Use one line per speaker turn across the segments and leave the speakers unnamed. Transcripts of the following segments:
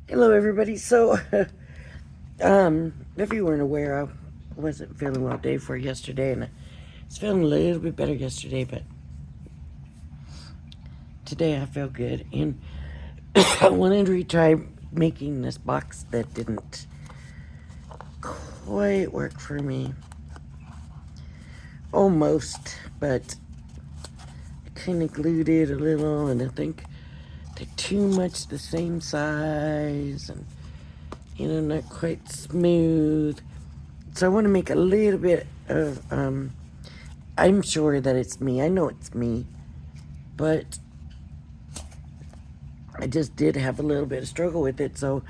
Hello, everybody. So, if you weren't aware, I wasn't feeling well day before yesterday, and I was feeling a little bit better yesterday, but today I feel good, and I wanted to retry making this box that didn't quite work for me. Almost, but I kind of glued it a little, and I think they're too much the same size, and not quite smooth. So I want to make a little bit of, I'm sure that it's me. I know it's me. But I just did have a little bit of struggle with it. So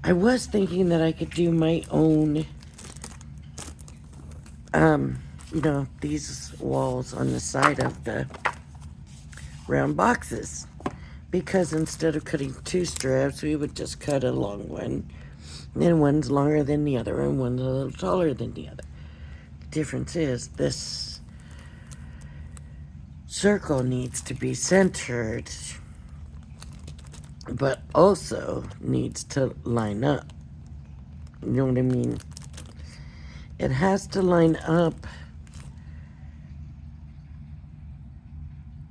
I was thinking that I could do my own, these walls on the side of the round boxes. Because instead of cutting two straps, we would just cut a long one. And one's longer than the other, and one's a little taller than the other. The difference is this circle needs to be centered, but also needs to line up. You know what I mean? It has to line up,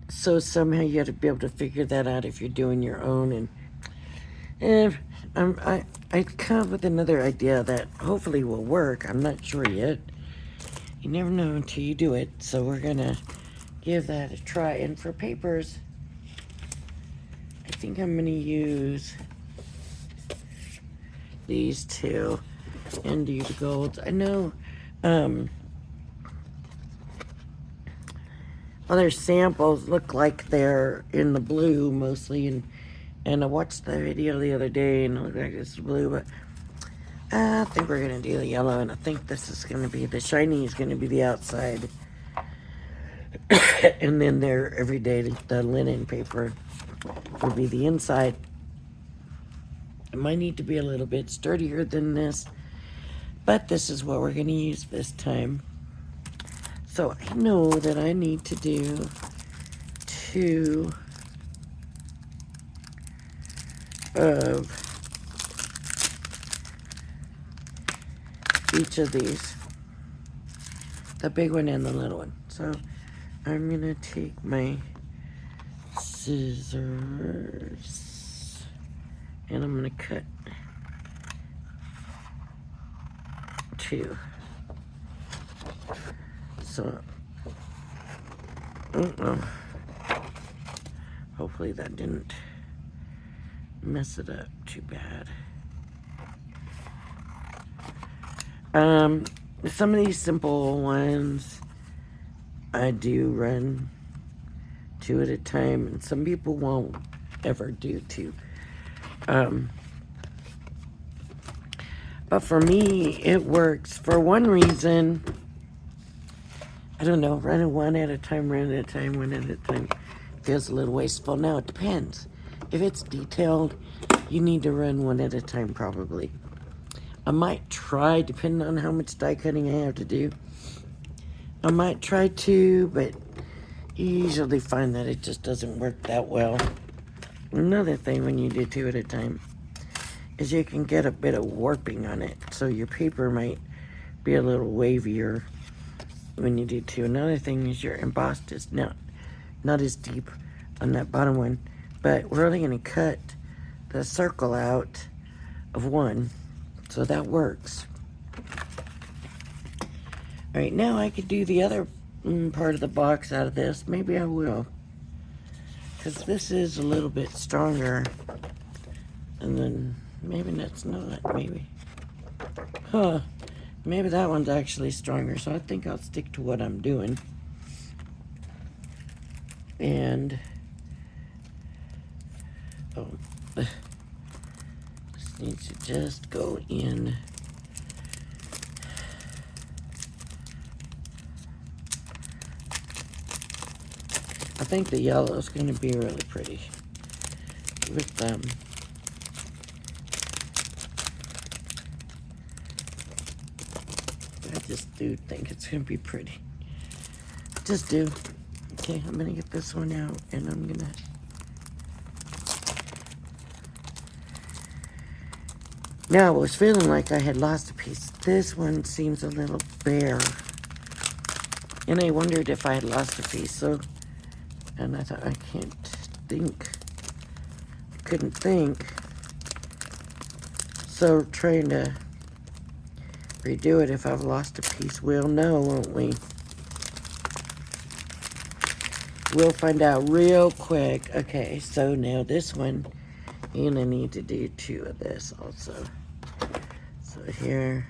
so somehow you have to be able to figure that out if you're doing your own. And I come up with another idea that hopefully will work. I'm not sure yet. You never know until you do it. So we're gonna give that a try. And for papers, I think I'm gonna use these two and do the golds. I know other samples look like they're in the blue mostly, and I watched the video the other day and it looked like it's blue, but I think we're gonna do the yellow, and I think this is gonna be, the shiny is gonna be the outside. And then their everyday, the linen paper will be the inside. It might need to be a little bit sturdier than this, but this is what we're gonna use this time. So I know that I need to do two of each of these, the big one and the little one. So I'm gonna take my scissors and I'm gonna cut two. So, hopefully that didn't mess it up too bad. Some of these simple ones I do run two at a time, and some people won't ever do two. But for me, it works for one reason. I don't know, running one at a time, one at a time feels a little wasteful. Now, it depends. If it's detailed, you need to run one at a time probably. I might try, depending on how much die cutting I have to do. I might try two, but you usually find that it just doesn't work that well. Another thing when you do two at a time is you can get a bit of warping on it, so your paper might be a little wavier when you do two. Another thing is your embossed is not as deep on that bottom one, but we're only going to cut the circle out of one, so that works. All right, now I could do the other part of the box out of this. Maybe I will, because this is a little bit stronger, and then maybe that's not, maybe. Maybe that one's actually stronger, so I think I'll stick to what I'm doing. And, this needs to just go in. I think the yellow is going to be really pretty with them. I just do think it's going to be pretty. Just do. Okay, I'm going to get this one out, and I'm going to Now, I was feeling like I had lost a piece. This one seems a little bare. And I wondered if I had lost a piece. So, and I thought, I couldn't think. So, trying to redo it, if I've lost a piece, we'll know, won't we? We'll find out real quick. Okay, so now this one, and I need to do 2 of this also. So here.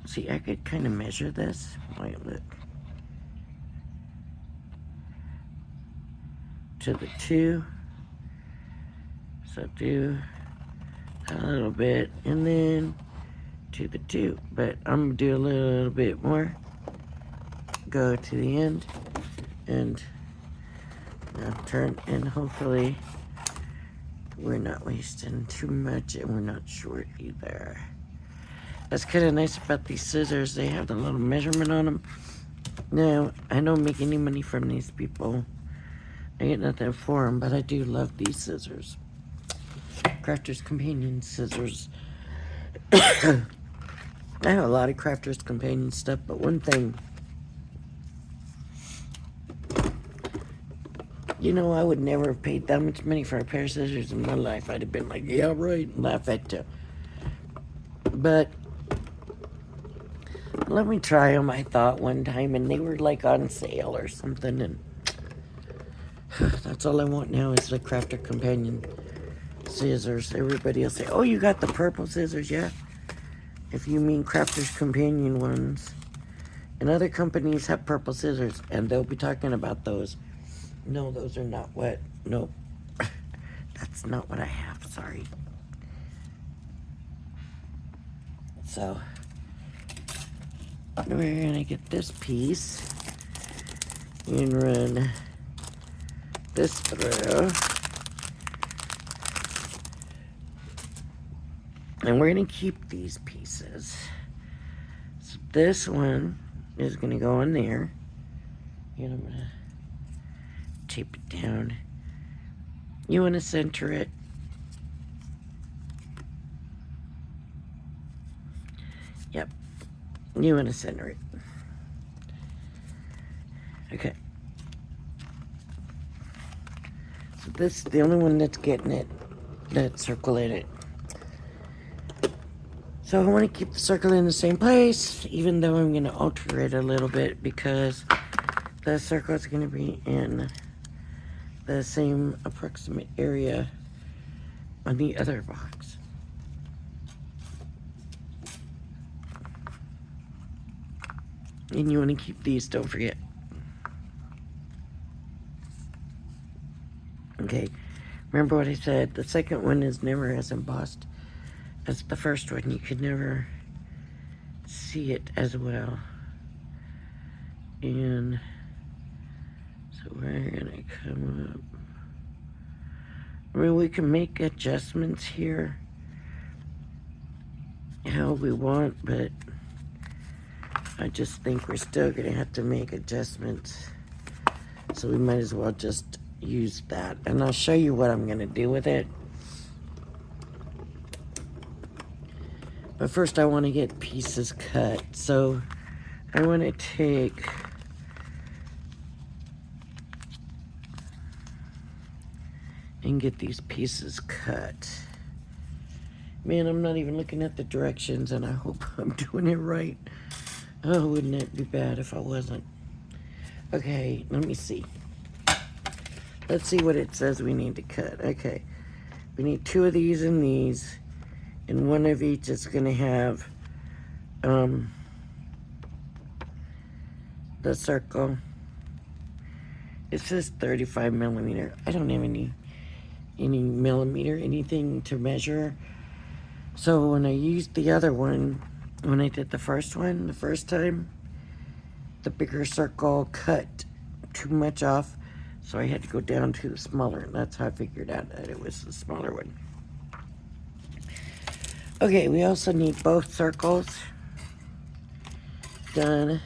See, I could kind of measure this. Wait, look. To the 2. So do a little bit, and then to the 2. But I'm gonna do a little bit more. Go to the end, and now turn, and hopefully we're not wasting too much, and we're not short either. That's kind of nice about these scissors. They have the little measurement on them. Now, I don't make any money from these people. I get nothing for them, but I do love these scissors. Crafter's Companion scissors. I have a lot of Crafter's Companion stuff, but one thing, you know, I would never have paid that much money for a pair of scissors in my life. I'd have been like, yeah, right, and laugh at you. But let me try them, I thought, one time, and they were like on sale or something, and that's all I want now is the Crafter Companion scissors. Everybody will say, oh, you got the purple scissors. Yeah, if you mean Crafter's Companion ones. And other companies have purple scissors, and they'll be talking about those. No, those are not what, no, that's not what I have, sorry. So, we're gonna get this piece and run this through. And we're gonna keep these pieces. So this one is gonna go in there. And I'm gonna tape it down. You wanna center it. Yep. You wanna center it. Okay. So this is the only one that's getting it, that circle in it. So I want to keep the circle in the same place, even though I'm going to alter it a little bit because the circle is going to be in the same approximate area on the other box. And you want to keep these, don't forget. Okay, remember what I said, the second one is never as embossed as the first one. You could never see it as well. And so we're gonna come up. I mean, we can make adjustments here how we want, but I just think we're still gonna have to make adjustments. So we might as well just use that. And I'll show you what I'm gonna do with it. But first I want to get pieces cut. So I want to take and get these pieces cut. Man, I'm not even looking at the directions, and I hope I'm doing it right. Oh, wouldn't it be bad if I wasn't? Okay, let me see. Let's see what it says we need to cut. Okay, we need 2 of these and these. And one of each is going to have the circle. It says 35 millimeter. I don't have any millimeter, anything to measure. So when I used the other one, when I did the first one, the first time, the bigger circle cut too much off. So I had to go down to the smaller. And that's how I figured out that it was the smaller one. Okay, we also need both circles done.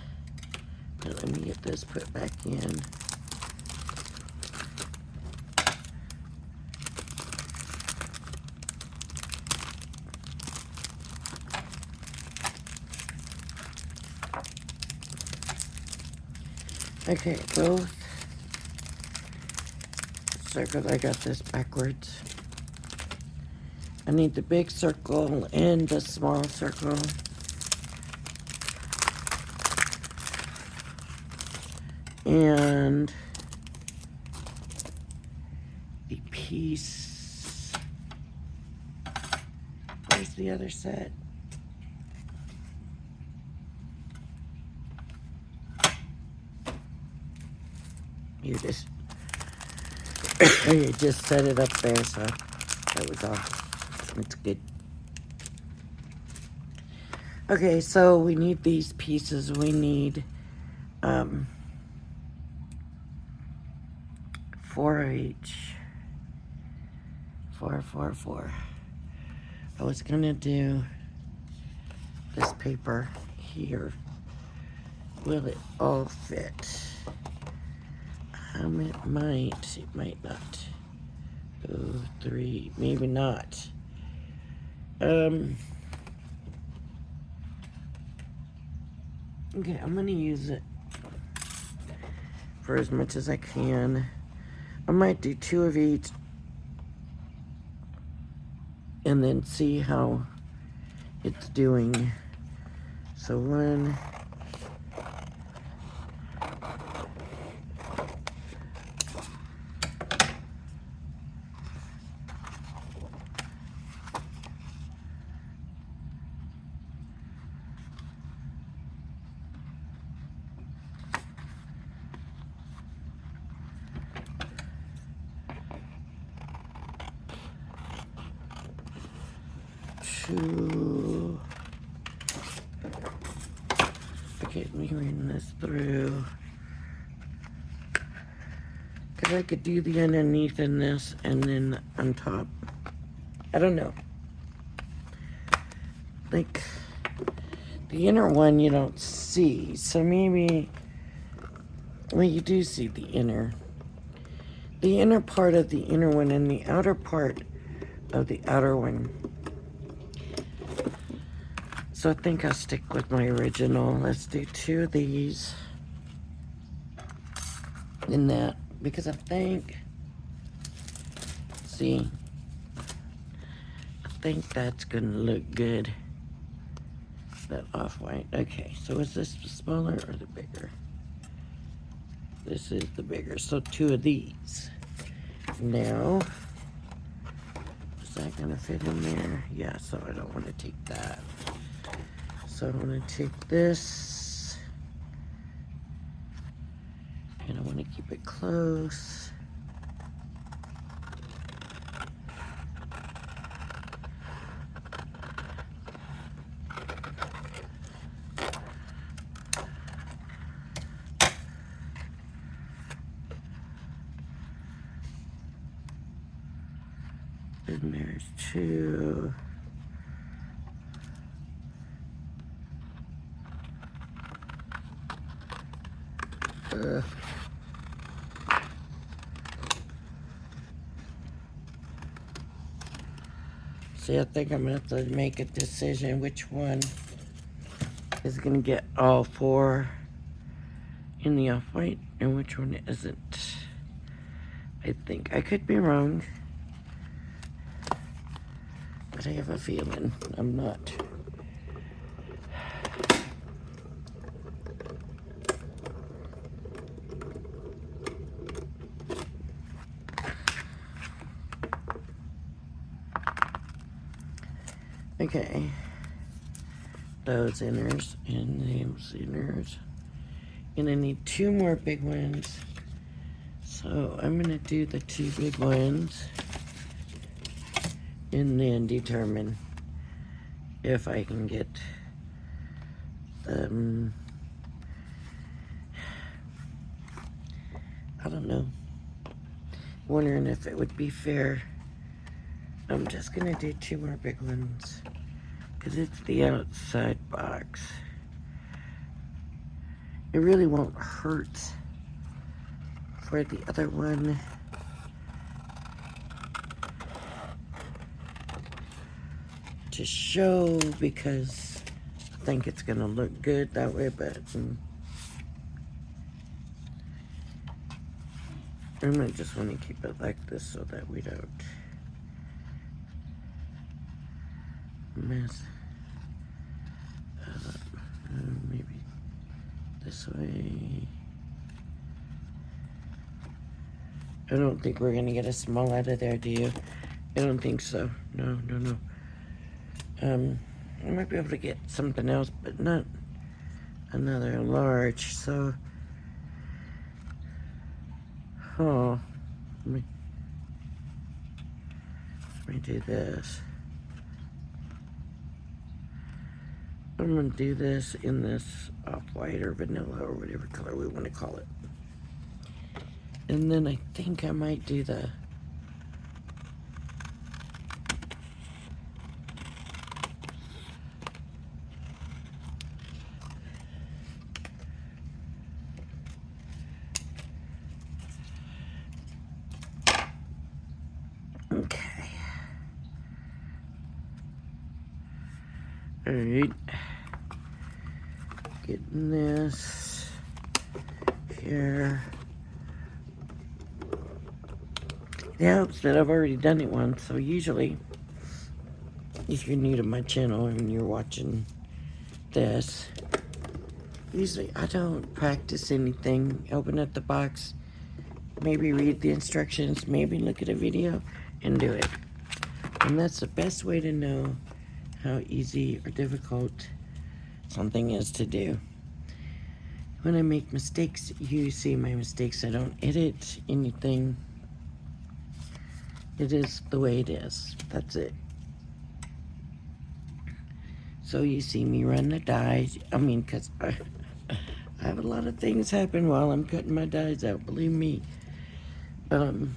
Now let me get this put back in. Okay, both circles. I got this backwards. I need the big circle and the small circle. And the piece. Where's the other set? You just you just set it up there, so that was all. It's good. Okay, so we need these pieces. We need 4 each. 4, 4, 4. I was gonna do this paper here. Will it all fit? It might not. 2, 3, maybe not. Okay, I'm gonna use it for as much as I can. I might do 2 of each and then see how it's doing. So 1, two. Okay, let me read this through. Because I could do the underneath in this and then on top. I don't know. Like, the inner one you don't see. So maybe, well, you do see the inner. The inner part of the inner one and the outer part of the outer one. So I think I'll stick with my original. Let's do 2 of these in that, because I think, see, I think that's gonna look good. That off-white. Okay, so is this the smaller or the bigger? This is the bigger, so 2 of these. Now, is that gonna fit in there? Yeah, so I don't wanna take that. So I'm gonna take this, and I wanna keep it close. And there's 2. See, I think I'm gonna have to make a decision which one is gonna get all 4 in the off-white and which one isn't. I think I could be wrong, but I have a feeling I'm not. Okay, those inners and those inners. And I need 2 more big ones. So I'm gonna do the 2 big ones and then determine if I can get them. I don't know. Wondering if it would be fair. I'm just gonna do 2 more big ones because it's the outside box. It really won't hurt for the other one to show, because I think it's gonna look good that way, but I'm gonna just want to keep it like this so that we don't mess up. Maybe this way. I don't think we're gonna get a small out of there, do you? I don't think so. No. I might be able to get something else, but not another large. So, let me do this. I'm gonna do this in this off-white or vanilla or whatever color we want to call it. And then I think I might do the okay. Alright. Getting this here. It helps that I've already done it once, so usually, if you're new to my channel and you're watching this, usually I don't practice anything. Open up the box, maybe read the instructions, maybe look at a video, and do it. And that's the best way to know how easy or difficult something is to do. When I make mistakes, you see my mistakes. I don't edit anything. It is the way it is. That's it. So you see me run the dies. I mean, because I have a lot of things happen while I'm cutting my dies out, believe me. Trying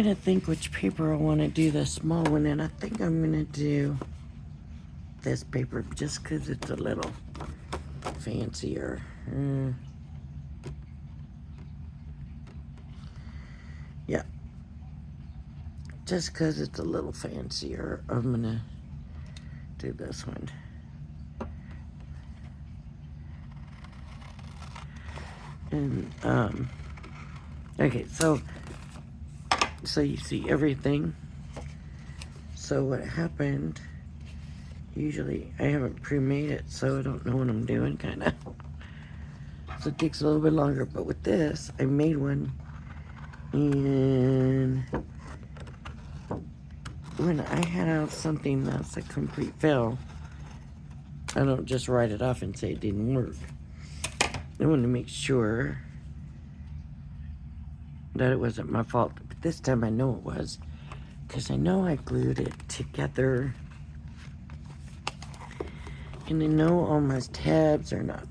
to think which paper I want to do the small one in. I think I'm going to do this paper just because it's a little fancier. Yeah. Just because it's a little fancier, I'm going to do this one. And, okay, so you see everything. So what happened, usually I haven't pre-made it, so I don't know what I'm doing, kind of. So it takes a little bit longer, but with this, I made one. And when I have something that's a complete fail, I don't just write it off and say it didn't work. I want to make sure that it wasn't my fault. But this time I know it was, because I know I glued it together. And I know all my tabs are not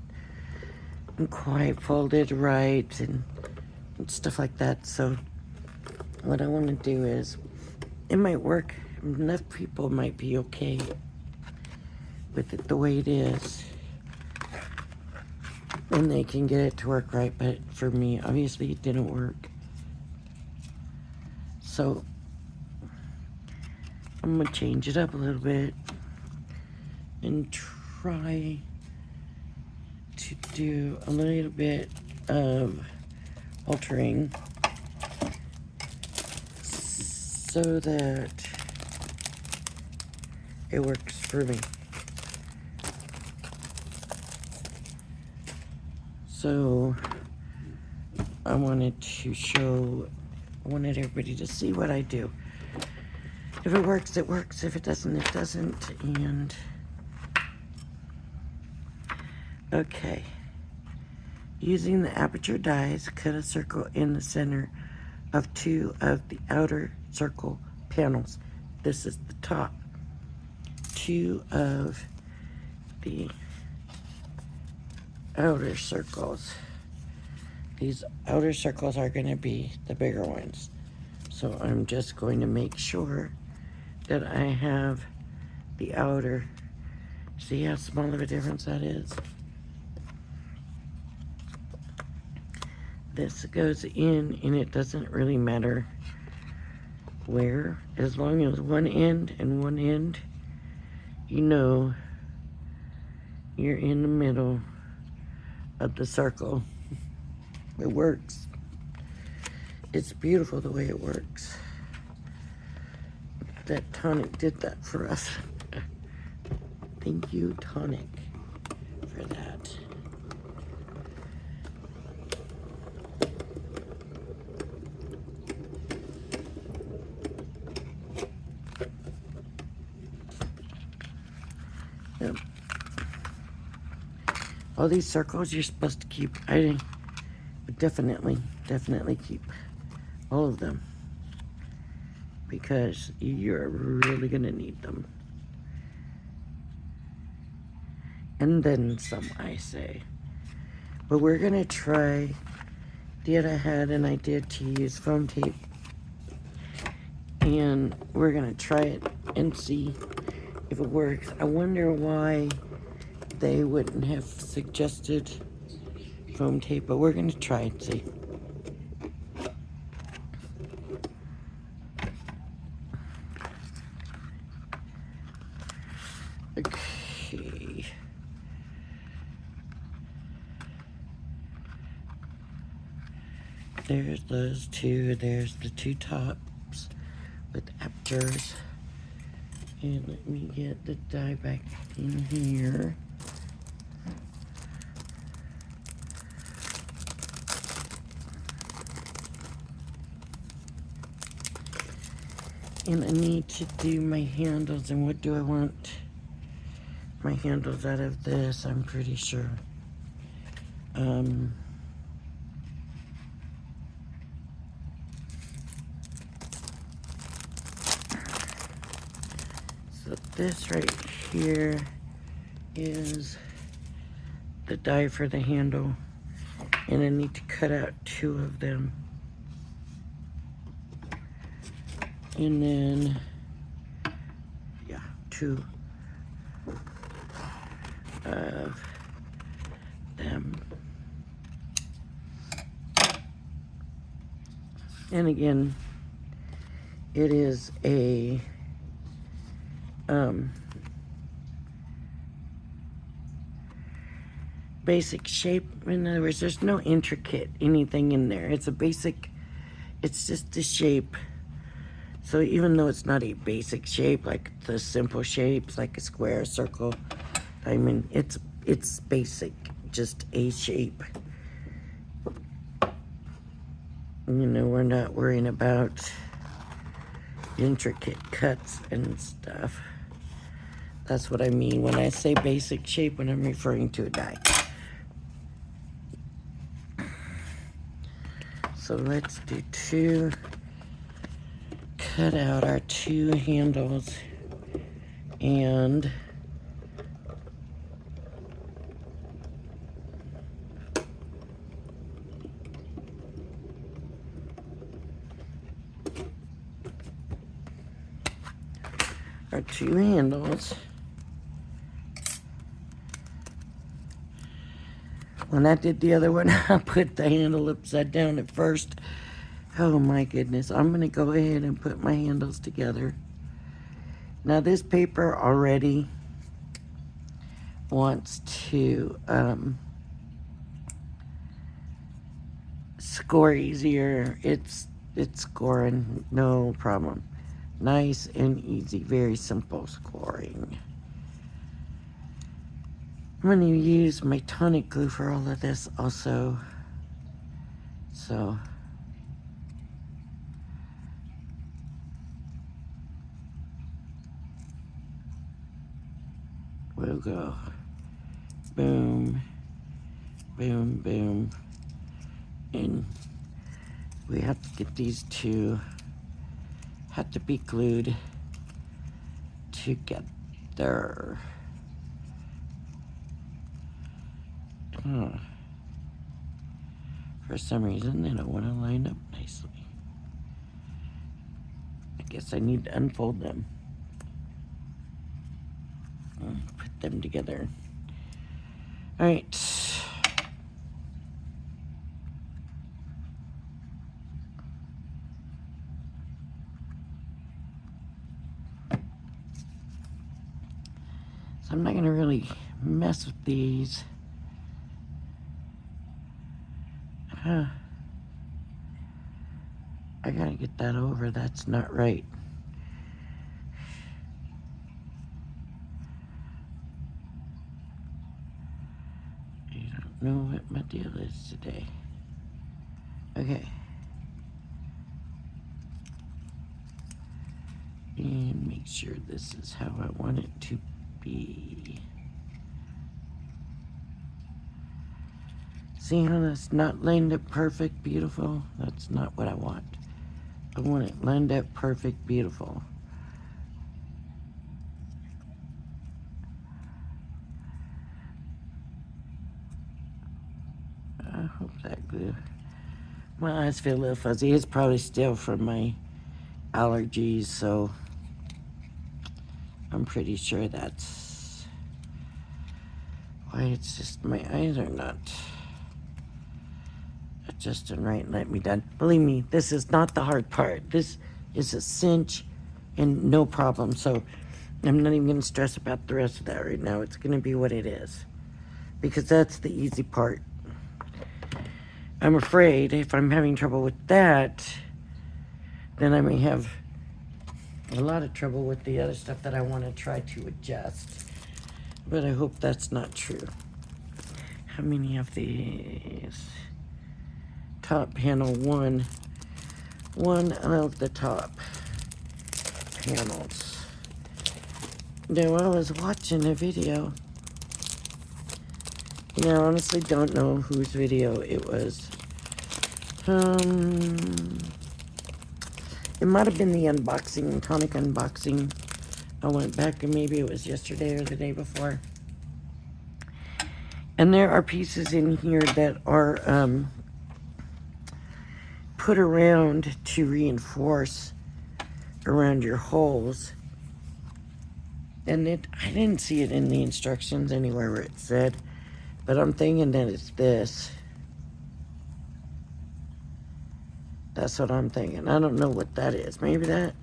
quite folded right and stuff like that. So what I want to do is, it might work. Enough people might be okay with it the way it is, and they can get it to work right. But for me, obviously it didn't work. So I'm gonna change it up a little bit and try to do a little bit of altering so that it works for me. So I wanted everybody to see what I do. If it works, it works. If it doesn't, it doesn't. And okay. Using the aperture dies, cut a circle in the center of 2 of the outer circle panels. This is the top. 2 of the outer circles. These outer circles are going to be the bigger ones. So I'm just going to make sure that I have the outer. See how small of a difference that is? This goes in, and it doesn't really matter where, as long as one end and one end, you know you're in the middle of the circle. It works. It's beautiful the way it works. That Tonic did that for us. Thank you, Tonic, for that. Yep. All these circles you're supposed to keep. I would definitely keep all of them, because you're really going to need them. And then some, I say. But we're going to try the other had an idea to use foam tape. And we're going to try it and see if it works. I wonder why they wouldn't have suggested foam tape, but we're going to try and see. Okay. There's those two. There's the two tops with apertures. And let me get the die back in here. And I need to do my handles. And what do I want my handles out of this? I'm pretty sure. So this right here is the die for the handle. And I need to cut out two of them. And then, yeah, two of them. And again, it is a basic shape. In other words, there's no intricate anything in there. It's a basic, it's just a shape. So even though it's not a basic shape, like the simple shapes, like a square, circle, diamond, it's basic, just a shape. You know, we're not worrying about intricate cuts and stuff. That's what I mean when I say basic shape, when I'm referring to a die. So let's do two. Cut out our two handles and our two handles. When I did the other one, I put the handle upside down at first. Oh my goodness. I'm going to go ahead and put my handles together. Now this paper already wants to score easier. It's scoring, no problem. Nice and easy, very simple scoring. I'm going to use my tonic glue for all of this also. So we'll go boom, boom, boom. And we have to get these two, have to be glued together. For some reason, they don't want to line up nicely. I guess I need to unfold them. Put them together. All right. So I'm not going to really mess with these. Huh. I gotta get that over. That's not right. I don't know what my deal is today. Okay. And make sure this is how I want it to be. See how that's not lined up perfect, beautiful? That's not what I want. I want it lined up perfect, beautiful. I hope that glue. My eyes feel a little fuzzy. It's probably still from my allergies, so I'm pretty sure that's why it's just my eyes are not adjusting right and let me done. Believe me, this is not the hard part. This is a cinch and no problem. So I'm not even going to stress about the rest of that right now. It's going to be what it is because that's the easy part. I'm afraid if I'm having trouble with that, then I may have a lot of trouble with the other stuff that I want to try to adjust. But I hope that's not true. How many of these? Top panel one of the top panels. Now I was watching a video. I honestly don't know whose video it was. It might have been the unboxing, Tonic unboxing. I went back and maybe it was yesterday or the day before. And there are pieces in here that are put around to reinforce around your holes. And I didn't see it in the instructions anywhere where it said, but I'm thinking that it's this. That's what I'm thinking. I don't know what that is. Maybe that.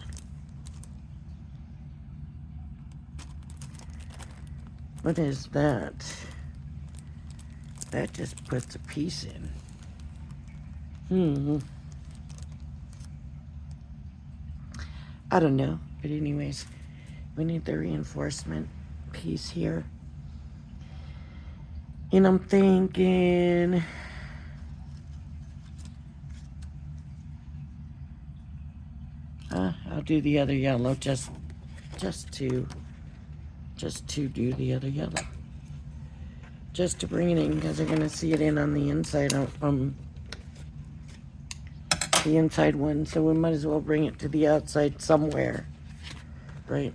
What is that? That just puts a piece in. I don't know. But anyways, we need the reinforcement piece here. And I'm thinking I'll do the other yellow just to do the other yellow. Just to bring it in because they're gonna see it in on the inside the inside one, so we might as well bring it to the outside somewhere, right?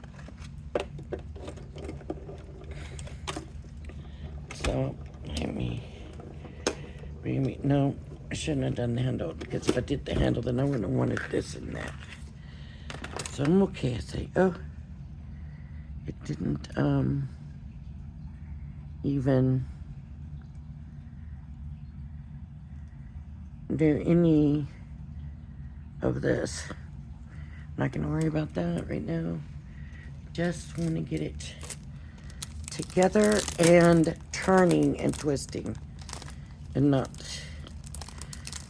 So no, I shouldn't have done the handle because if I did the handle, then I wouldn't have wanted this and that. So I'm okay. I say, oh, it didn't even do any of this. I'm not gonna worry about that right now. Just want to get it together and turning and twisting, and not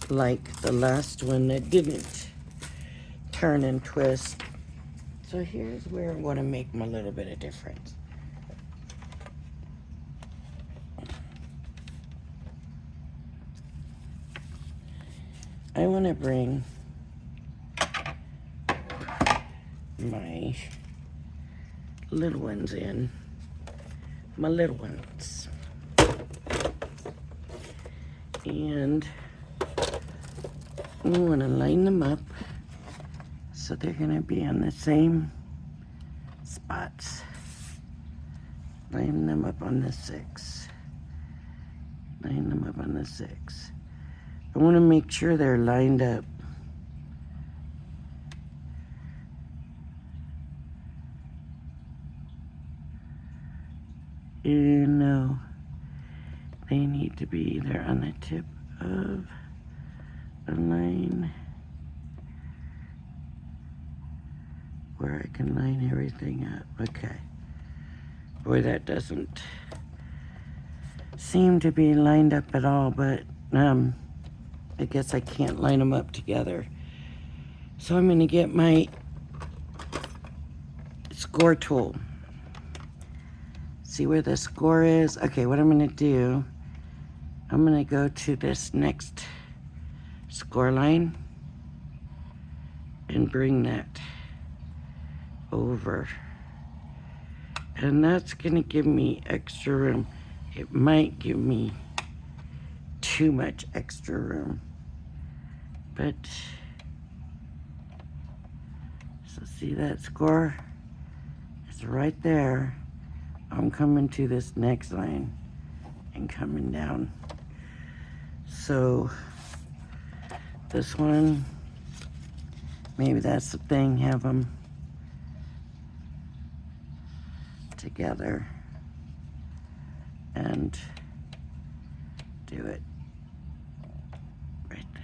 like the last one that didn't turn and twist. So here's where I want to make my little bit of difference. I want to bring my little ones in. My little ones. And we want to line them up so they're going to be on the same spots. Line them up on the 6. Line them up on the 6. I want to make sure they're lined up. No, they need to be either on the tip of a line where I can line everything up. Okay. Boy, that doesn't seem to be lined up at all, but I guess I can't line them up together. So I'm going to get my score tool. See where the score is? Okay, what I'm going to do, I'm going to go to this next score line and bring that over. And that's going to give me extra room. It might give me too much extra room. But, so see that score? It's right there. I'm coming to this next line and coming down. So, this one, maybe that's the thing, have them together and do it right there.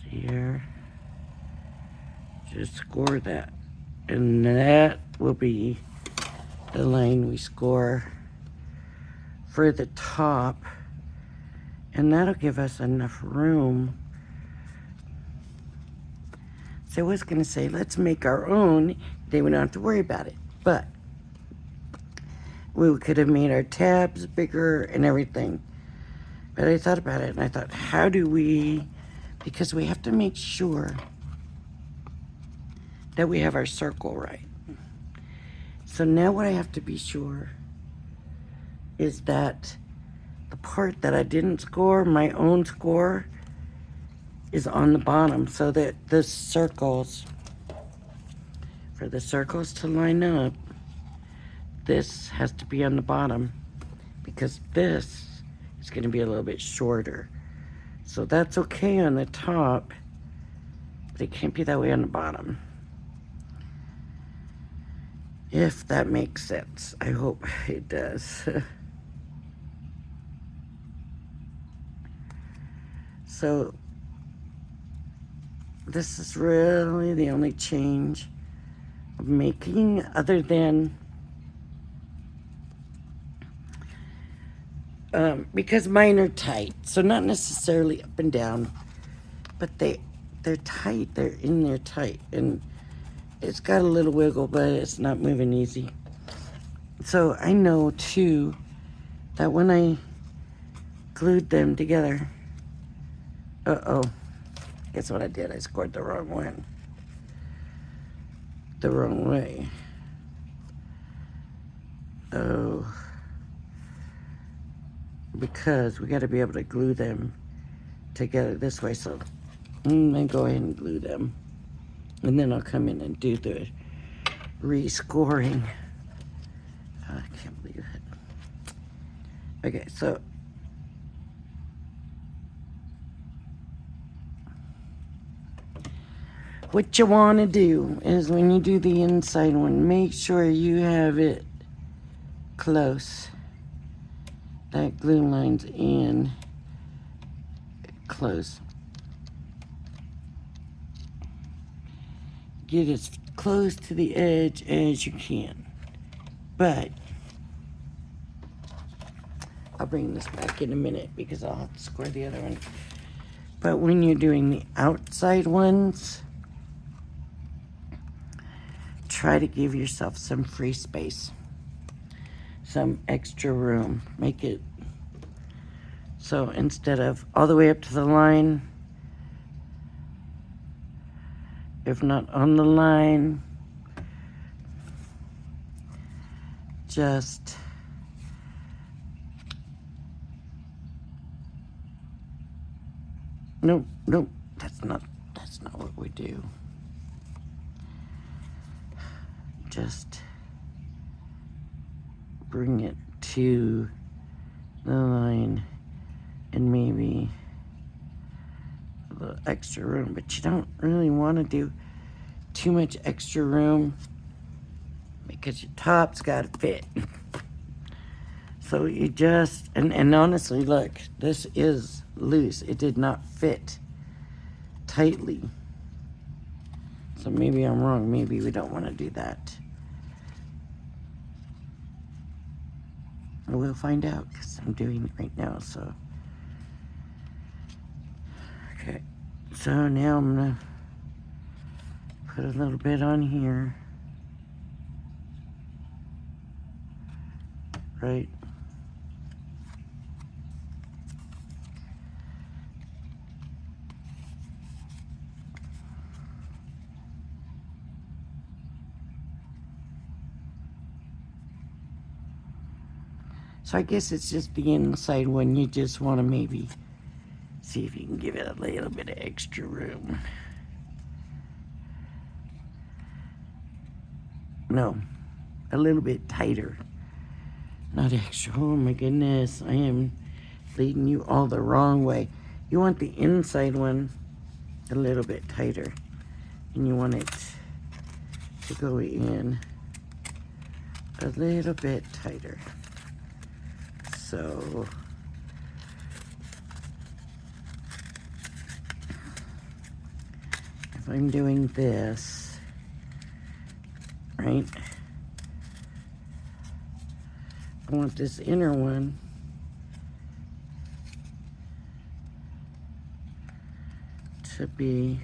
See here, just score that, and that will be the line we score for the top, and that'll give us enough room. So I was going to say, let's make our own, then we don't have to worry about it. But we could have made our tabs bigger and everything. But I thought about it, and I thought, how do we, because we have to make sure that we have our circle right. So now what I have to be sure is that the part that I didn't score, my own score, is on the bottom, so that the circles, for the circles to line up, this has to be on the bottom, because this is going to be a little bit shorter. So that's okay on the top, but it can't be that way on the bottom. If that makes sense. I hope it does. So this is really the only change I'm making, other than because mine are tight, so not necessarily up and down, but they're tight. They're in there tight, and it's got a little wiggle, but it's not moving easy. So I know too that when I glued them together, guess what I did? I scored the wrong one. The wrong way. Oh. Because we got to be able to glue them together this way. So I'm going to go ahead and glue them. And then I'll come in and do the rescoring. I can't believe it. Okay, so what you want to do is when you do the inside one, make sure you have it close. That glue line's in close. Get as close to the edge as you can. But I'll bring this back in a minute because I'll have to score the other one. But when you're doing the outside ones, try to give yourself some free space, some extra room. Make it so instead of all the way up to the line, if not on the line, just nope, that's not what we do. Just bring it to the line and maybe a little extra room, but you don't really want to do too much extra room because your top's got to fit. So you just, and honestly, look, this is loose. It did not fit tightly. So maybe I'm wrong. Maybe we don't want to do that. We'll find out because I'm doing it right now, so. Okay, so now I'm gonna put a little bit on here. Right. So I guess it's just the inside one. You just want to maybe see if you can give it a little bit of extra room. No, a little bit tighter. Not extra. Oh my goodness, I am leading you all the wrong way. You want the inside one a little bit tighter. And you want it to go in a little bit tighter. So if I'm doing this, right, I want this inner one to be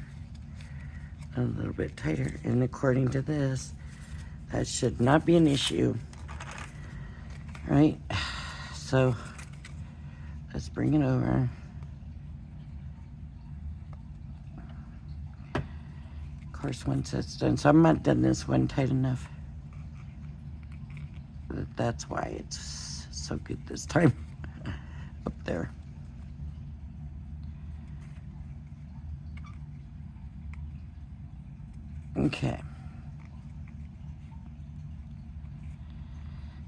a little bit tighter. And according to this, that should not be an issue, right? So let's bring it over. Of course, once that's done, so I'm not done this one tight enough. That's why it's so good this time up there. Okay.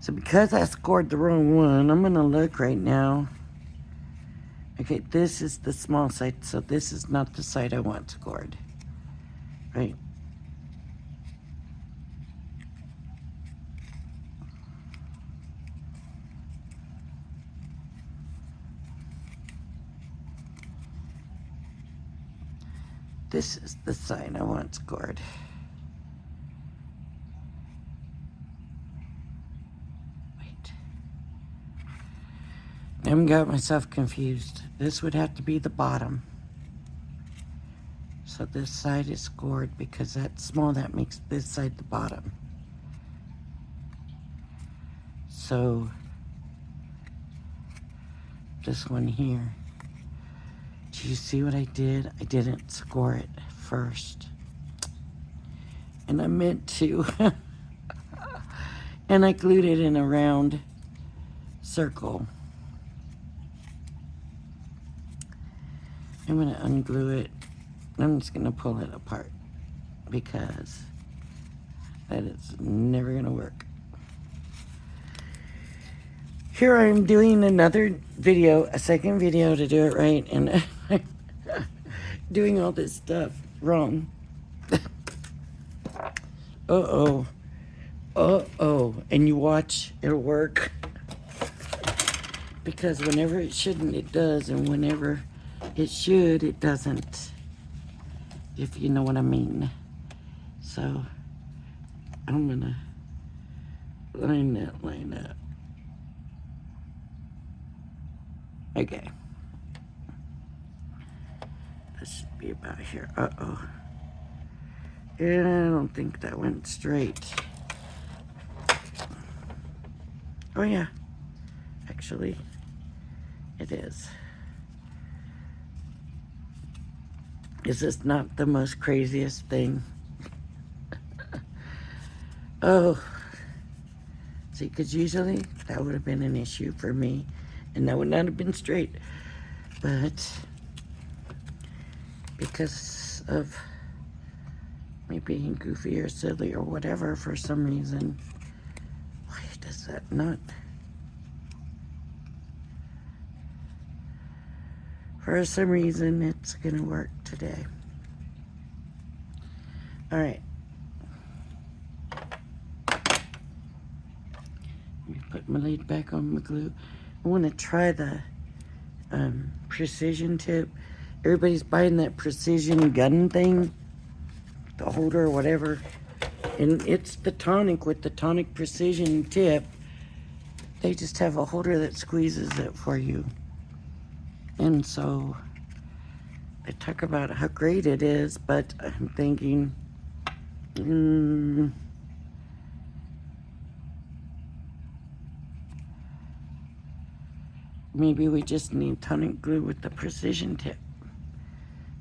So because I scored the wrong one, I'm gonna look right now. Okay, this is the small side, so this is not the side I want scored, right? This is the side I want scored. I got myself confused. This would have to be the bottom. So this side is scored because that's small. That makes this side the bottom. So this one here. Do you see what I did? I didn't score it first. And I meant to. And I glued it in a round circle. I'm going to unglue it. I'm just going to pull it apart because that is never going to work. Here I am doing another video, a second video to do it right, and doing all this stuff wrong. Uh-oh. Uh-oh. And you watch, it'll work. Because whenever it shouldn't, it does, and whenever it should, it doesn't, if you know what I mean. So I'm gonna line that line up. Okay, this should be about here. Uh-oh. Yeah, I don't think that went straight. Oh yeah, actually it is. Is this not the most craziest thing? Oh. See, because usually that would have been an issue for me, and that would not have been straight. But because of me being goofy or silly or whatever, for some reason, why does that not? For some reason, it's gonna work today. All right. Let me put my lid back on my glue. I want to try the precision tip. Everybody's buying that precision gun thing. the holder or whatever. And it's the Tonic with the Tonic Precision tip. They just have a holder that squeezes it for you. And so they talk about how great it is, but I'm thinking, maybe we just need tonic glue with the precision tip.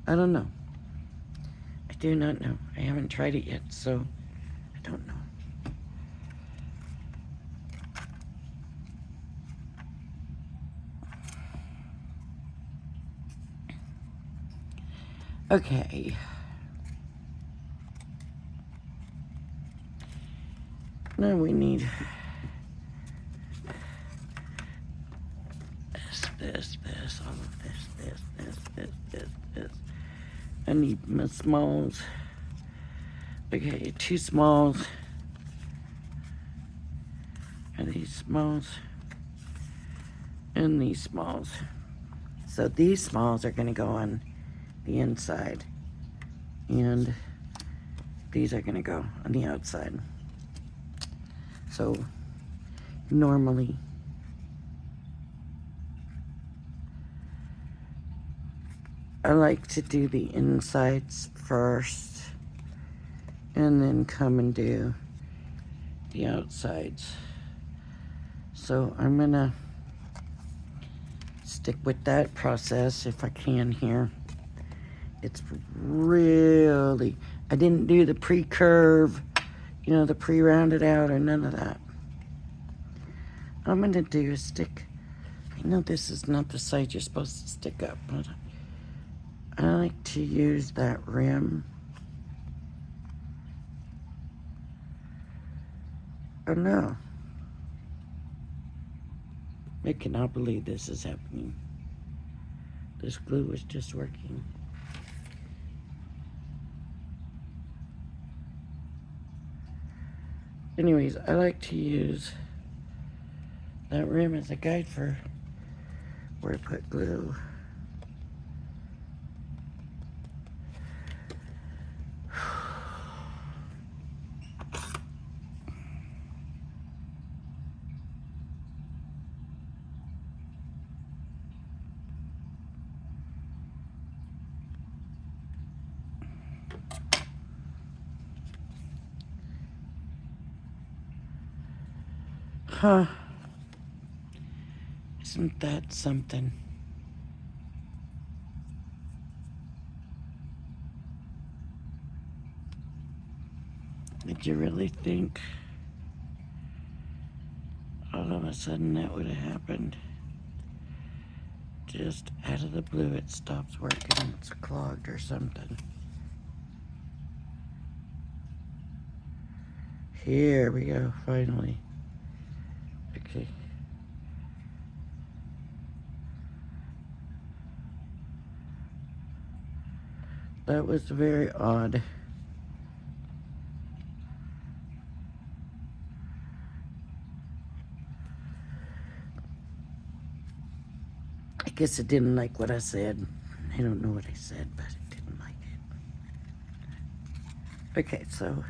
I don't know. I do not know. I haven't tried it yet, so I don't know. Okay. Now we need this, all of this. I need my smalls. Okay, 2 smalls. And these smalls. And these smalls. So these smalls are going to go on the inside. And these are going to go on the outside. So normally I like to do the insides first and then come and do the outsides. So I'm gonna stick with that process if I can here. It's really, I didn't do the pre-curve, you know, the pre-rounded out or none of that. What I'm gonna do is stick, I know this is not the side you're supposed to stick up, but I like to use that rim. Oh no. I cannot believe this is happening. This glue is just working. Anyways, I like to use that rim as a guide for where to put glue. Huh. Isn't that something? Did you really think all of a sudden that would have happened? Just out of the blue it stops working. It's clogged or something. Here we go, finally. Okay. That was very odd. I guess it didn't like what I said. I don't know what I said, but it didn't like it. Okay, so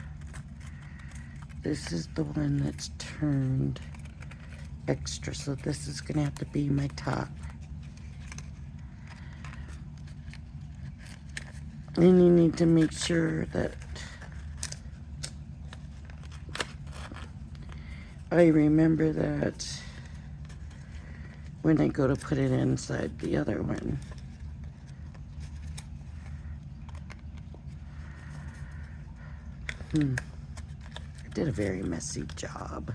this is the one that's turned extra, so this is gonna have to be my top. And you need to make sure that I remember that when I go to put it inside the other one. I did a very messy job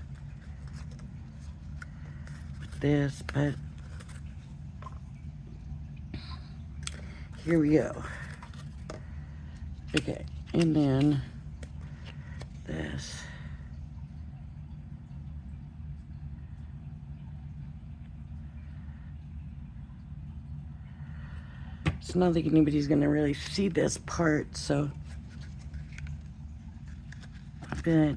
with this, but here we go. Okay, and then this. It's not like anybody's gonna really see this part, so. But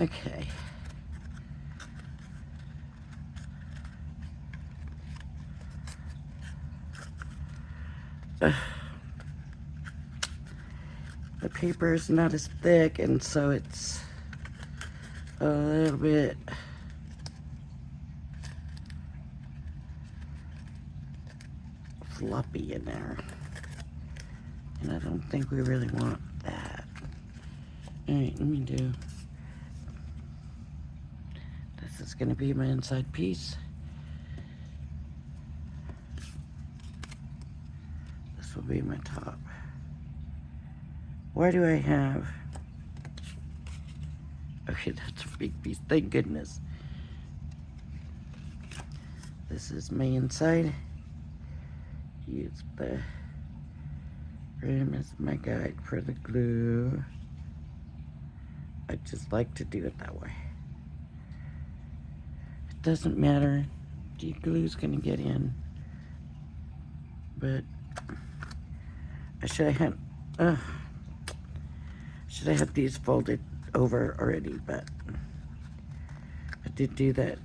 Okay. The paper is not as thick, and so it's a little bit floppy in there. And I don't think we really want that. Alright, let me do. This is going to be my inside piece. This will be my top. Why do I have... Okay, that's a big piece. Thank goodness. This is my inside. Use the rim as my guide for the glue. I just like to do it that way. It doesn't matter. The glue's gonna get in. But I should have had these folded over already, but I did do that.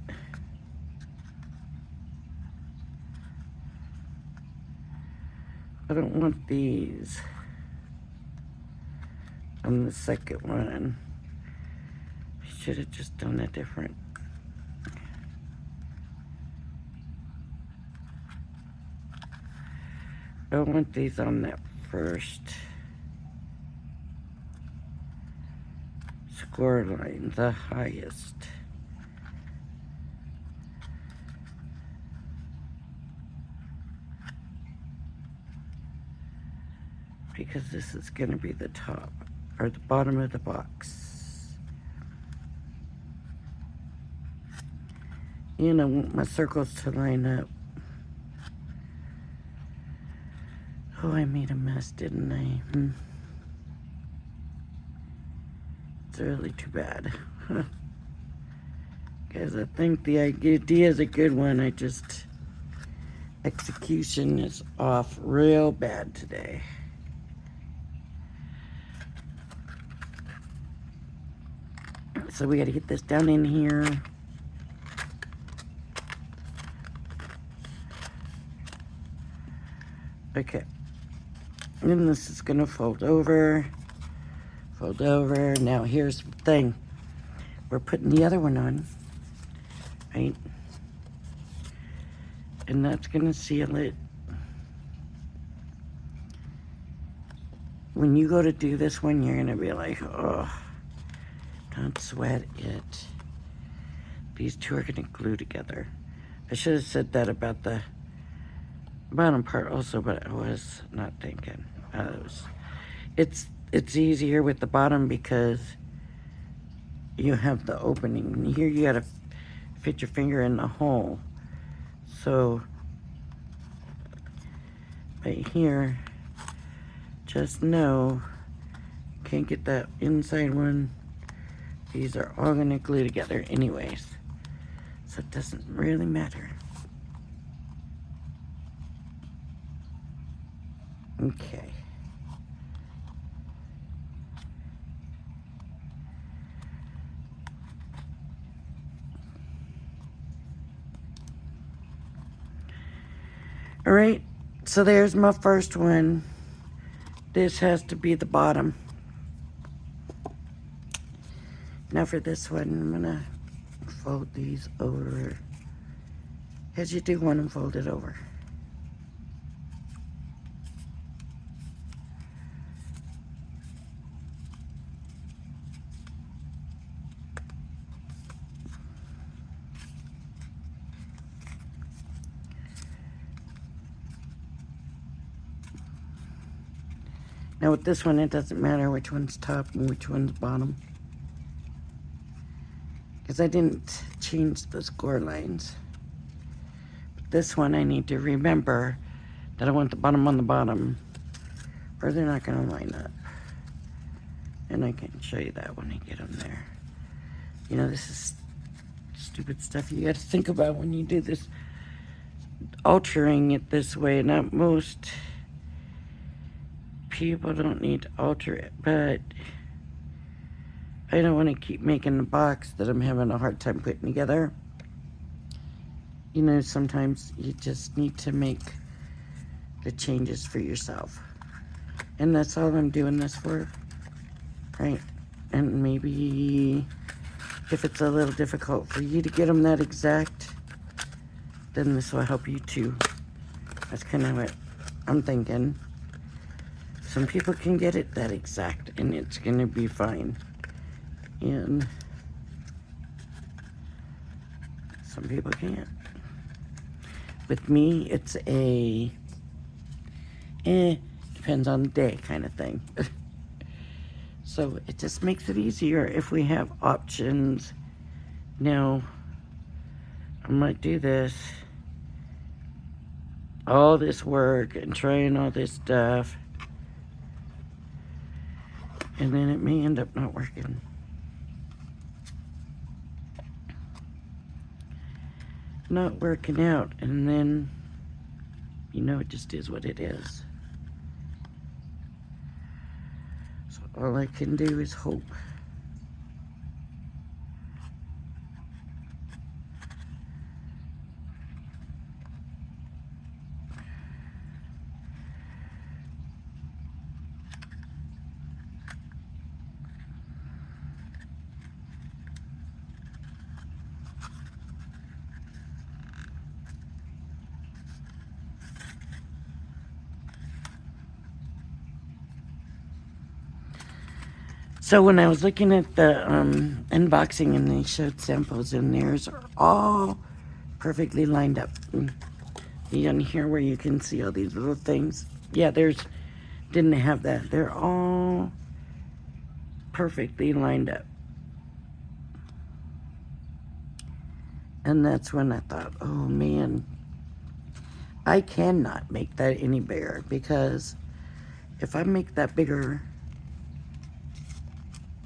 I don't want these on the second one. I should have just done it different. I don't want these on that first score line, the highest. Because this is going to be the top, or the bottom of the box. And I want my circles to line up. Oh, I made a mess, didn't I? It's really too bad. Because I think the idea is a good one. I just... execution is off real bad today. So we got to get this down in here. Okay. And this is going to fold over. Fold over. Now here's the thing. We're putting the other one on. Right? And that's going to seal it. When you go to do this one, you're going to be like, oh, don't sweat it. These two are going to glue together. I should have said that about the bottom part also, but I was not thinking. It's easier with the bottom because you have the opening. Here you got to fit your finger in the hole. So, right here, just know, can't get that inside one. These are all going to glue together anyways. So it doesn't really matter. Okay. All right, so there's my first one. This has to be the bottom. Now for this one, I'm gonna fold these over. As you do, want them folded over. Now with this one, it doesn't matter which one's top and which one's bottom. Because I didn't change the score lines. But this one, I need to remember that I want the bottom on the bottom, or they're not going to line up. And I can show you that when I get them there. You know, this is stupid stuff you got to think about when you do this, altering it this way. Not most people don't need to alter it, but I don't want to keep making the box that I'm having a hard time putting together. You know, sometimes you just need to make the changes for yourself. And that's all I'm doing this for, right? And maybe if it's a little difficult for you to get them that exact, then this will help you too. That's kind of what I'm thinking. Some people can get it that exact and it's gonna be fine. And some people can't. With me, it's a depends on the day kind of thing. So it just makes it easier if we have options. Now, I might do this, all this work and trying all this stuff, and then it may end up not working. Not working out, and then, you know, it just is what it is. So all I can do is hope. So when I was looking at the unboxing and they showed samples, and theirs are all perfectly lined up. You down here where you can see all these little things. Yeah, theirs didn't have that. They're all perfectly lined up. And that's when I thought, oh man, I cannot make that any bigger, because if I make that bigger,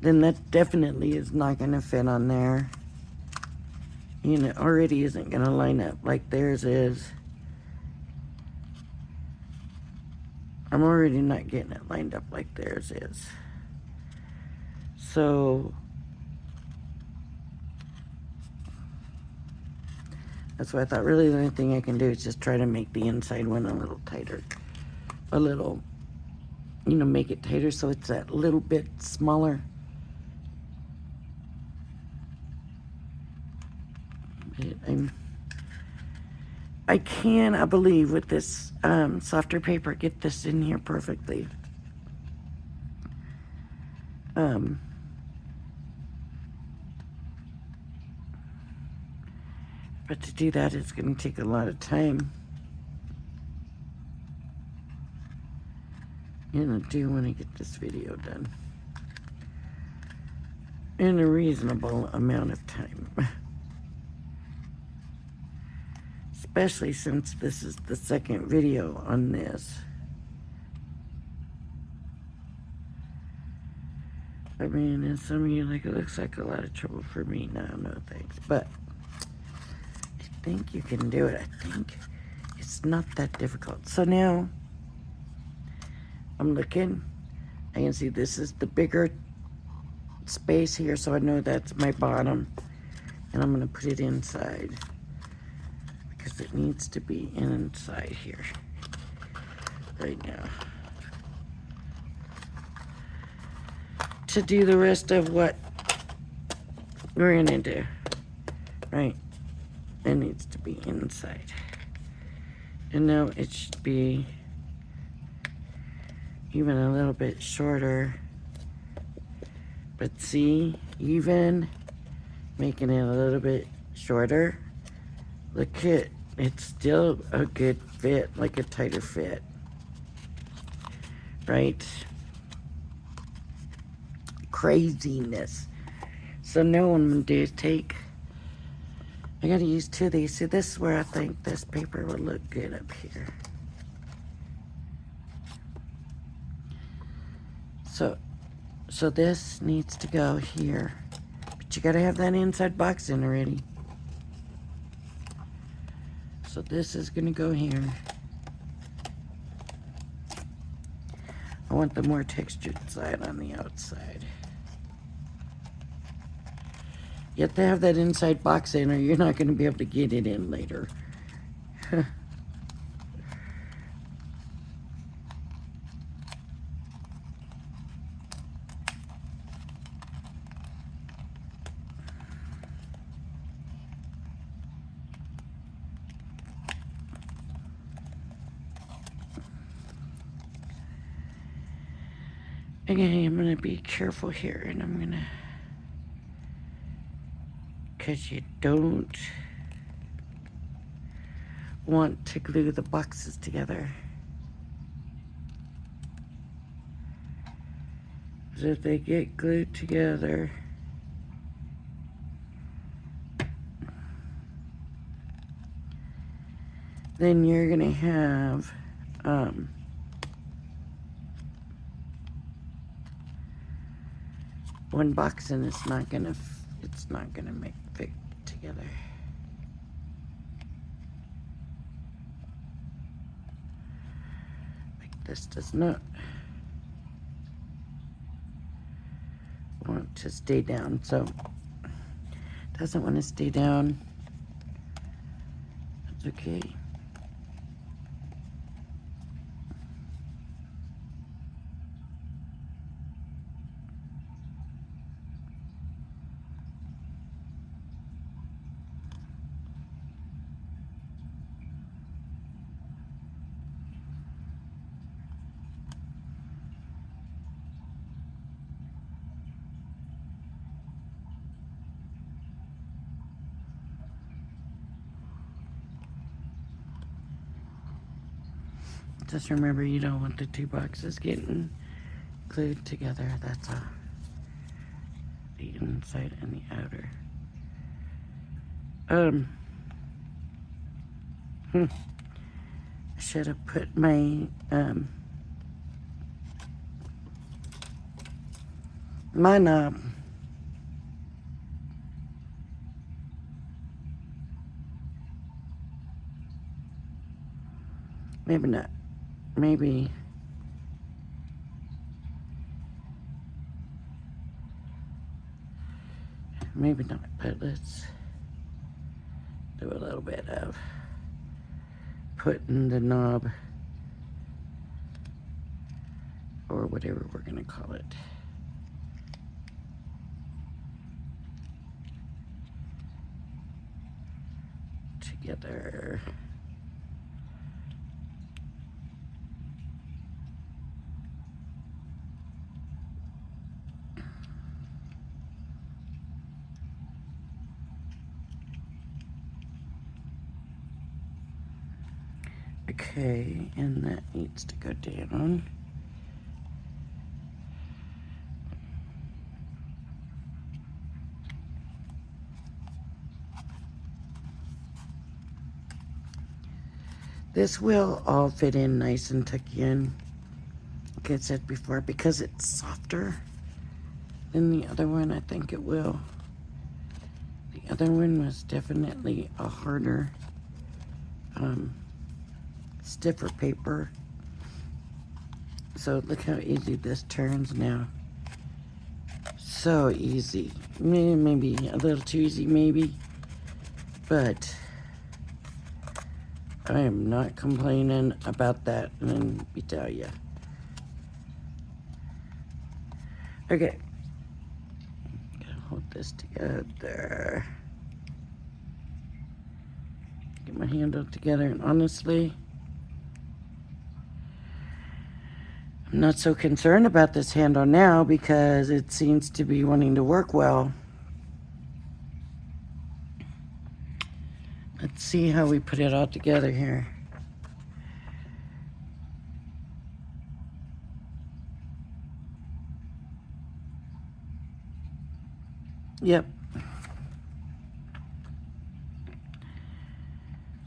then that definitely is not going to fit on there. You know, it already isn't going to line up like theirs is. I'm already not getting it lined up like theirs is. So, that's why I thought really the only thing I can do is just try to make the inside one a little tighter. A little, you know, make it tighter so it's that little bit smaller. I can, I believe, with this softer paper, get this in here perfectly. But to do that, it's going to take a lot of time. And I do want to get this video done in a reasonable amount of time. Especially since this is the second video on this. I mean, and some of you like, it looks like a lot of trouble for me. No, no thanks. But I think you can do it. I think it's not that difficult. So now I'm looking. I can see this is the bigger space here, so I know that's my bottom. And I'm going to put it inside, because it needs to be inside here right now to do the rest of what we're gonna do, right? It needs to be inside. And now it should be even a little bit shorter, but see, even making it a little bit shorter, look at, it's still a good fit, like a tighter fit, right? Craziness. So now what I'm gonna do is take, I gotta use two of these. See, this is where I think this paper would look good up here. So this needs to go here, but you gotta have that inside box in already. So this is gonna go here. I want the more textured side on the outside. You have to have that inside box in or you're not going to be able to get it in later. Okay, I'm going to be careful here, and I'm going to, because you don't want to glue the boxes together. So if they get glued together, then you're going to have one box, and it's not going to fit together. Like this does not want to stay down, so it doesn't want to stay down. That's okay. Just remember, you don't want the two boxes getting glued together. That's the inside and the outer. I should have put my my knob. Maybe not. Maybe not, but let's do a little bit of putting the knob, or whatever we're going to call it, together. Okay, and that needs to go down. This will all fit in nice and tuck in, like I said before, because it's softer than the other one. I think it will. The other one was definitely a harder, stiffer paper. So look how easy this turns now. So easy. Maybe a little too easy, maybe. But I am not complaining about that, let me tell you. Okay. Gotta hold this together. Get my handle together, and honestly, I'm not so concerned about this handle now because it seems to be wanting to work well. Let's see how we put it all together here. Yep.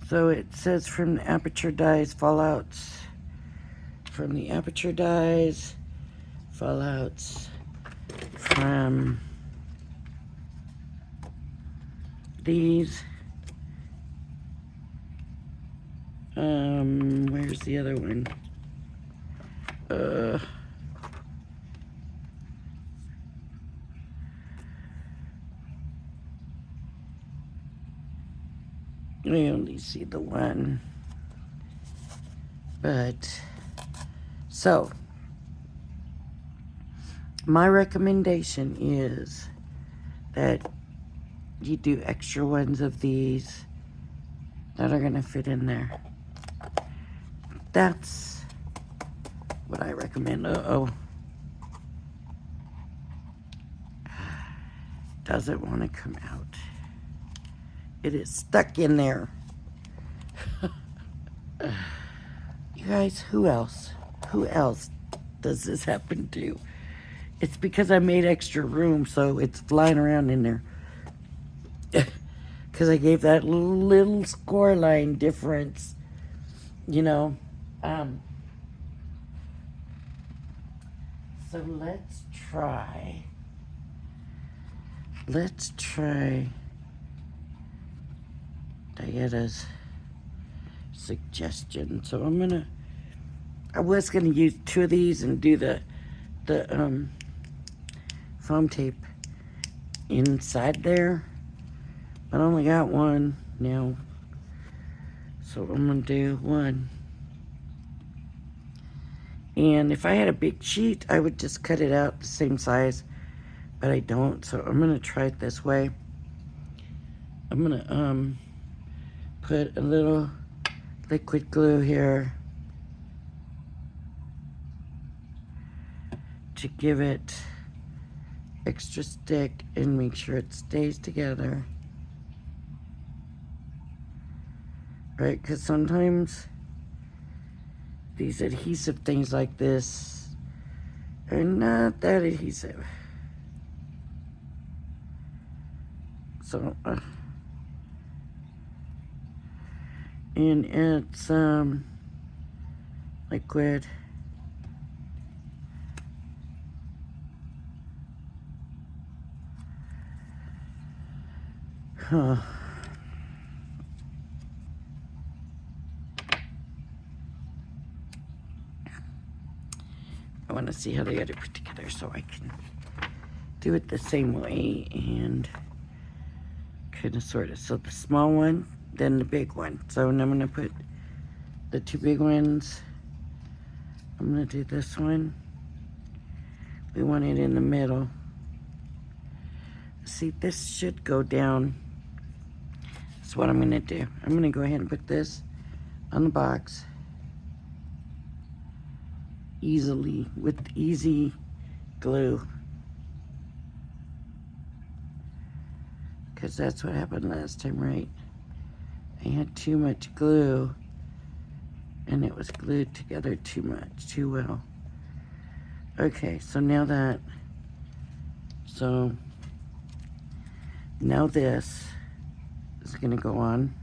So it says from the aperture dies, fallouts. From the aperture dies, fallouts from these. Where's the other one? I only see the one. But, so, my recommendation is that you do extra ones of these that are going to fit in there. That's what I recommend. Uh-oh. Doesn't want to come out. It is stuck in there. You guys, who else? Who else does this happen to? It's because I made extra room, so it's flying around in there. Because I gave that little score line difference, you know. So let's try Diana's suggestion. So I was gonna use 2 of these and do the foam tape inside there, but I only got one now, so I'm gonna do one. And if I had a big sheet, I would just cut it out the same size, but I don't, so I'm gonna try it this way. I'm gonna put a little liquid glue here to give it extra stick and make sure it stays together. Right, because sometimes these adhesive things like this are not that adhesive. So, and it's liquid. Huh. I want to see how they got it put together so I can do it the same way and kind of sort of. So the small one, then the big one. So now I'm going to put the 2 big ones. I'm going to do this one. We want it in the middle. See, this should go down. That's what I'm going to do. I'm going to go ahead and put this on the box easily with easy glue, because that's what happened last time, right? I had too much glue and it was glued together too well. Okay, so now this is gonna go on.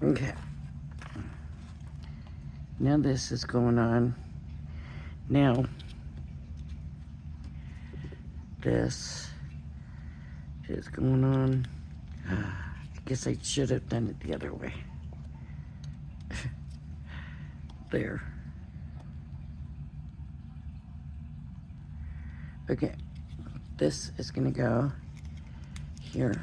Okay. Now this is going on. Now, this is going on. I guess I should have done it the other way. There. Okay. This is gonna go here.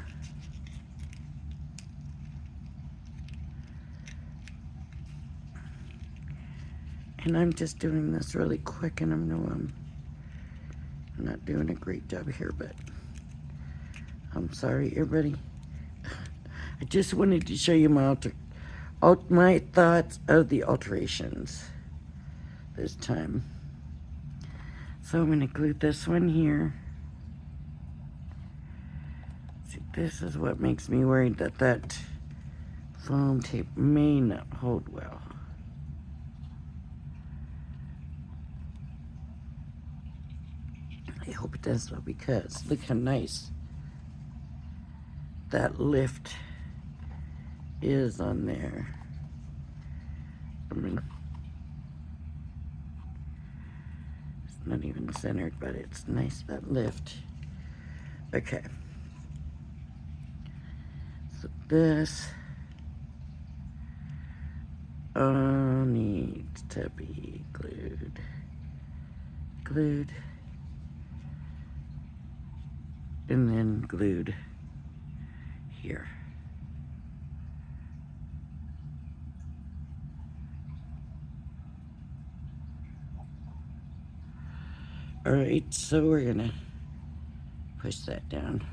And I'm just doing this really quick, and I'm not doing a great job here, but I'm sorry, everybody. I just wanted to show you my thoughts of the alterations this time. So I'm going to glue this one here. See, this is what makes me worried that foam tape may not hold well. I hope it does though, because look how nice that lift is on there. I mean, it's not even centered, but it's nice, that lift. Okay. So this needs to be glued. and then glued here. All right, so we're gonna push that down.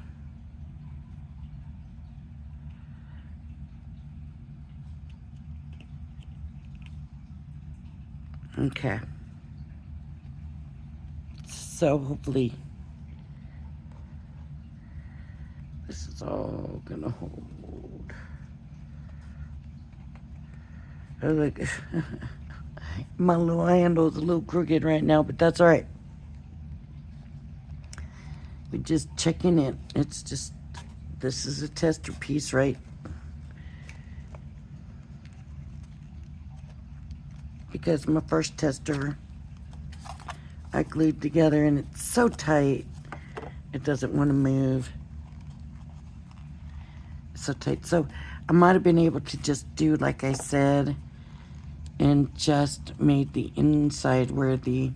Okay. So hopefully this is all gonna hold. Oh, look, my little handle's a little crooked right now, but that's all right. We're just checking it. It's just, this is a tester piece, right? Because my first tester I glued together and it's so tight, it doesn't want to move. It's so tight. So I might have been able to just do like I said and just made the inside where the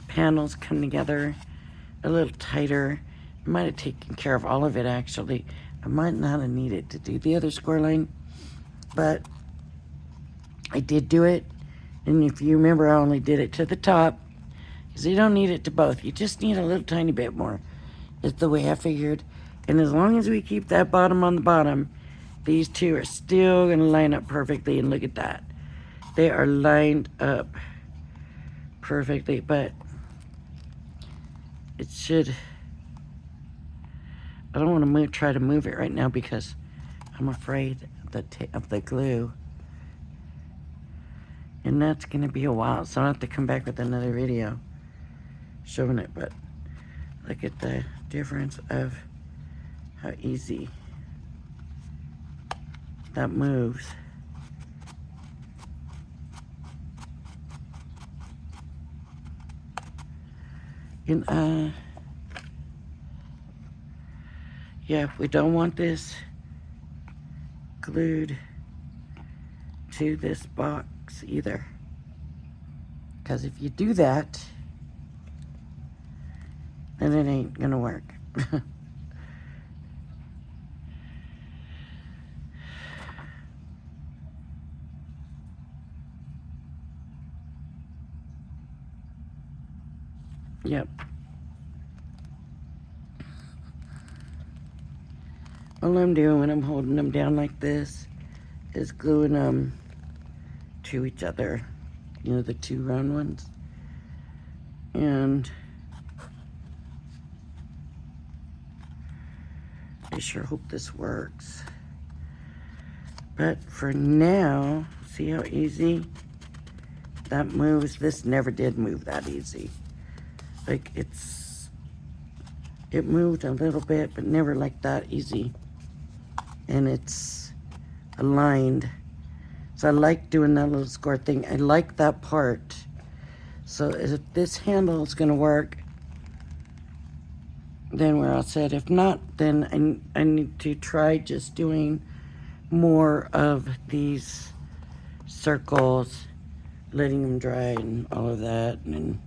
panels come together a little tighter. I might have taken care of all of it actually. I might not have needed to do the other score line, but I did do it. And if you remember, I only did it to the top because you don't need it to both. You just need a little tiny bit more. It's the way I figured. And as long as we keep that bottom on the bottom, these two are still gonna line up perfectly. And look at that. They are lined up perfectly, but it should, I don't want to try to move it right now because I'm afraid of the glue. And that's going to be a while, so I'll have to come back with another video showing it. But look at the difference of how easy that moves. And yeah, we don't want this glued to this box either, because if you do that, then it ain't gonna work. Yep. All I'm doing when I'm holding them down like this is gluing them to each other, you know, the two round ones. And I sure hope this works. But for now, see how easy that moves? This never did move that easy. Like it moved a little bit, but never like that easy. And it's aligned. So I like doing that little score thing. I like that part. So if this handle is gonna work, then we're all set. If not, then I need to try just doing more of these circles, letting them dry and all of that. And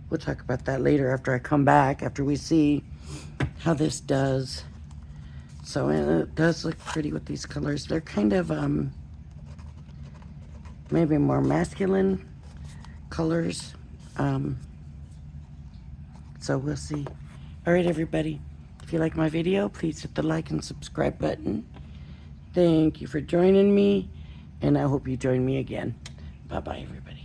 we'll talk about that later after I come back, after we see how this does. So it does look pretty with these colors. They're kind of maybe more masculine colors. So we'll see. All right, everybody. If you like my video, please hit the like and subscribe button. Thank you for joining me, and I hope you join me again. Bye-bye, everybody.